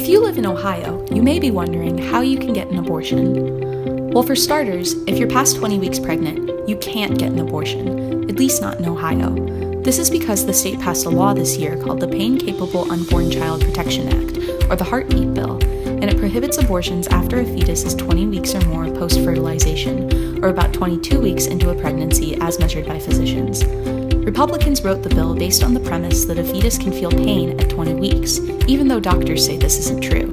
If you live in Ohio, you may be wondering how you can get an abortion. Well, for starters, if you're past 20 weeks pregnant, you can't get an abortion, at least not in Ohio. This is because the state passed a law this year called the Pain-Capable Unborn Child Protection Act, or the Heartbeat Bill, and it prohibits abortions after a fetus is 20 weeks or more post-fertilization, or about 22 weeks into a pregnancy as measured by physicians. Republicans wrote the bill based on the premise that a fetus can feel pain at 20 weeks, even though doctors say this isn't true.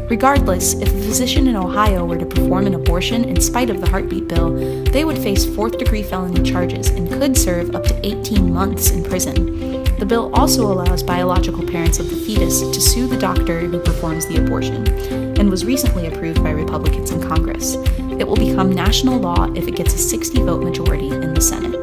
Regardless, if a physician in Ohio were to perform an abortion in spite of the Heartbeat Bill, they would face fourth-degree felony charges and could serve up to 18 months in prison. The bill also allows biological parents of the fetus to sue the doctor who performs the abortion, and was recently approved by Republicans in Congress. It will become national law if it gets a 60-vote majority in the Senate.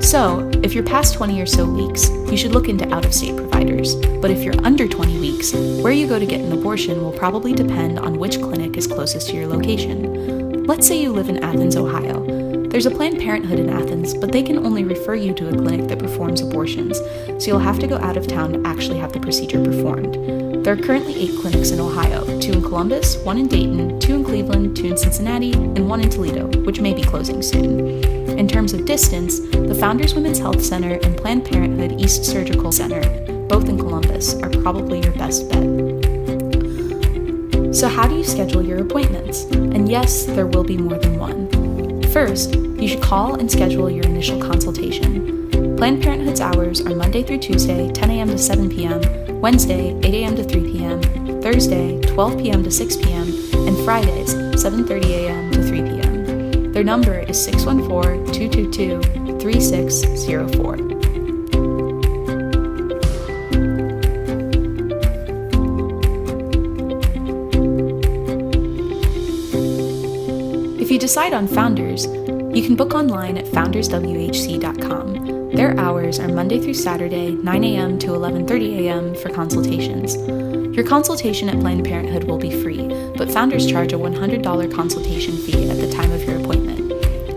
So, if you're past 20 or so weeks, you should look into out-of-state providers. But if you're under 20 weeks, where you go to get an abortion will probably depend on which clinic is closest to your location. Let's say you live in Athens, Ohio. There's a Planned Parenthood in Athens, but they can only refer you to a clinic that performs abortions, so you'll have to go out of town to actually have the procedure performed. There are currently 8 clinics in Ohio, 2 in Columbus, 1 in Dayton, 2 in Cleveland, 2 in Cincinnati, and 1 in Toledo, which may be closing soon. In terms of distance, the Founders Women's Health Center and Planned Parenthood East Surgical Center, both in Columbus, are probably your best bet. So how do you schedule your appointments? And yes, there will be more than one. First, you should call and schedule your initial consultation. Planned Parenthood's hours are Monday through Tuesday, 10 a.m. to 7 p.m., Wednesday, 8 a.m. to 3 p.m., Thursday, 12 p.m. to 6 p.m., and Fridays, 7:30 a.m. to 3 p.m. Their number is 614-222-3604. If you decide on Founders, you can book online at founderswhc.com. Their hours are Monday through Saturday, 9 a.m. to 11:30 a.m. for consultations. Your consultation at Planned Parenthood will be free, but Founders charge a $100 consultation fee at the time of your appointment.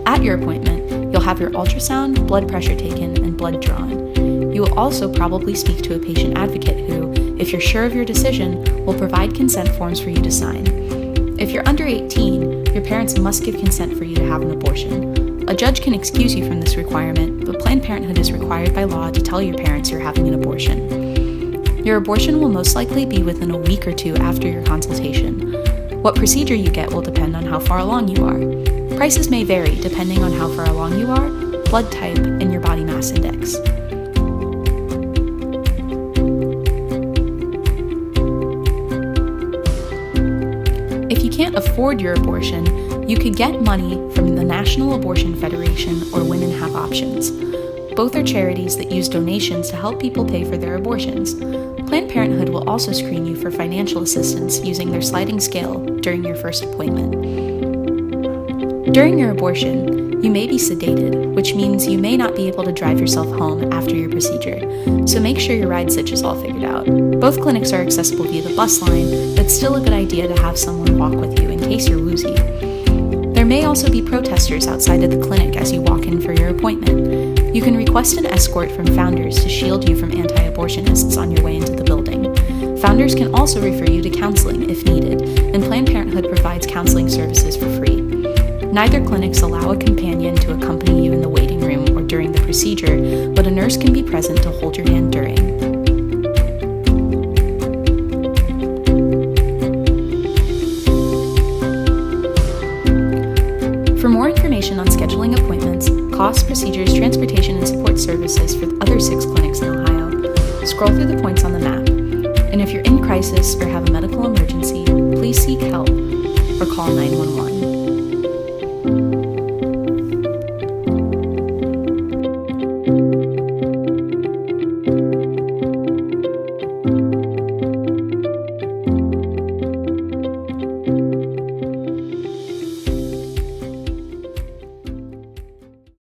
At your appointment, you'll have your ultrasound, blood pressure taken, and blood drawn. You will also probably speak to a patient advocate who, if you're sure of your decision, will provide consent forms for you to sign. If you're under 18, your parents must give consent for you to have an abortion. A judge can excuse you from this requirement, but Planned Parenthood is required by law to tell your parents you're having an abortion. Your abortion will most likely be within a week or 2 after your consultation. What procedure you get will depend on how far along you are. Prices may vary depending on how far along you are, blood type, and your body mass index. If you can't afford your abortion, you could get money from the National Abortion Federation or Women Have Options. Both are charities that use donations to help people pay for their abortions. Planned Parenthood will also screen you for financial assistance using their sliding scale during your first appointment. During your abortion, you may be sedated, which means you may not be able to drive yourself home after your procedure, so make sure your ride switch is all figured out. Both clinics are accessible via the bus line, but it's still a good idea to have someone walk with you in case you're woozy. There may also be protesters outside of the clinic as you walk in for your appointment. You can request an escort from Founders to shield you from anti-abortionists on your way into the building. Founders can also refer you to counseling if needed, and Planned Parenthood provides counseling services for free. Neither clinics allow a companion to accompany you in the waiting room or during the procedure, but a nurse can be present to hold your hand during. For more information on scheduling appointments, costs, procedures, transportation, and support services for the other 6 clinics in Ohio, scroll through the points on the map. And if you're in crisis or have a medical emergency, please seek help or call 911.